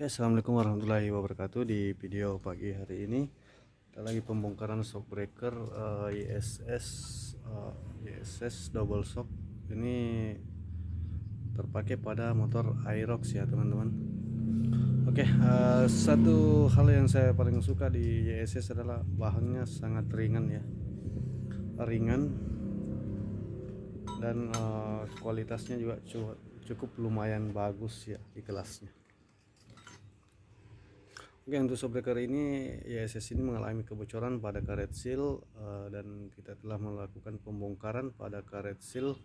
Ya, assalamualaikum warahmatullahi wabarakatuh. Di video pagi hari ini kita lagi pembongkaran shock breaker ISS double shock. Ini terpakai pada motor Aerox ya teman-teman. Oke, satu hal yang saya paling suka di ISS adalah bahannya sangat ringan ya, ringan dan kualitasnya juga cukup lumayan bagus ya di kelasnya. Oke, untuk shockbreaker ini ISS ini mengalami kebocoran pada karet seal, dan kita telah melakukan pembongkaran pada karet seal.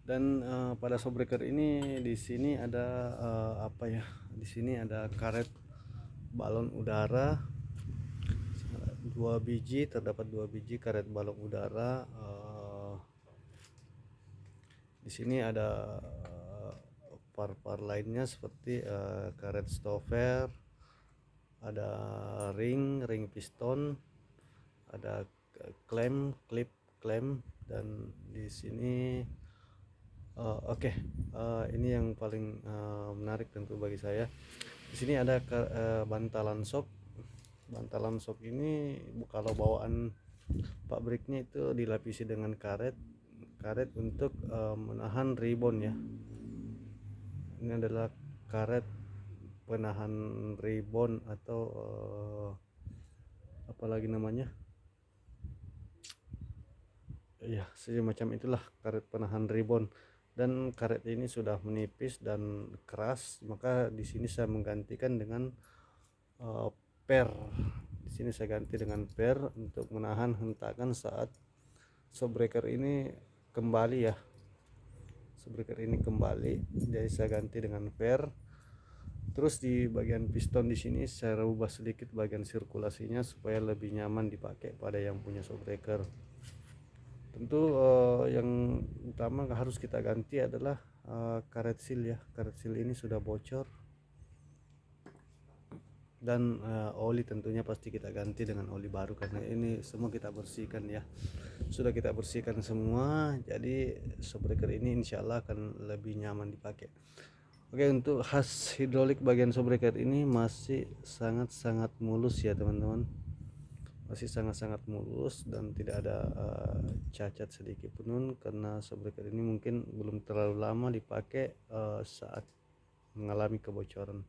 Dan pada shockbreaker ini di sini ada Di sini ada karet balon udara 2 biji, terdapat 2 biji karet balon udara. Di sini ada part-part lainnya seperti karet stopper, ada ring piston, ada clip klem, dan di sini ini yang paling menarik tentu bagi saya. Di sini ada bantalan shock. Bantalan shock ini kalau bawaan pabriknya itu dilapisi dengan karet untuk menahan ribon ya. Ini adalah karet penahan ribon atau apalagi namanya ya, semacam itulah, karet penahan ribon. Dan karet ini sudah menipis dan keras, maka di sini saya menggantikan dengan per. Di sini saya ganti dengan per untuk menahan hentakan saat shockbreaker ini kembali ya. Shockbreaker ini kembali, jadi saya ganti dengan per. Terus di bagian piston di sini saya rubah sedikit bagian sirkulasinya supaya lebih nyaman dipakai pada yang punya shockbreaker. Tentu yang utama harus kita ganti adalah karet seal ya. Karet seal ini sudah bocor, dan oli tentunya pasti kita ganti dengan oli baru karena ini semua kita bersihkan ya. Sudah kita bersihkan semua, jadi shockbreaker ini insyaallah akan lebih nyaman dipakai. Oke, untuk khas hidrolik bagian shockbreaker ini masih sangat-sangat mulus ya teman-teman, masih sangat-sangat mulus dan tidak ada cacat sedikit pun, karena shockbreaker ini mungkin belum terlalu lama dipakai saat mengalami kebocoran.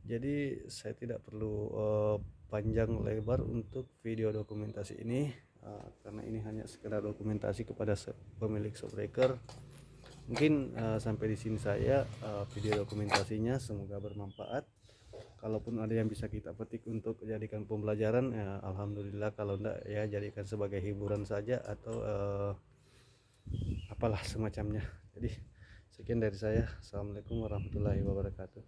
Jadi saya tidak perlu panjang lebar untuk video dokumentasi ini, karena ini hanya sekedar dokumentasi kepada pemilik shockbreaker. Mungkin sampai di sini saya video dokumentasinya, semoga bermanfaat. Kalaupun ada yang bisa kita petik untuk jadikan pembelajaran ya alhamdulillah, kalau enggak ya jadikan sebagai hiburan saja atau apalah semacamnya. Jadi sekian dari saya. Assalamualaikum warahmatullahi wabarakatuh.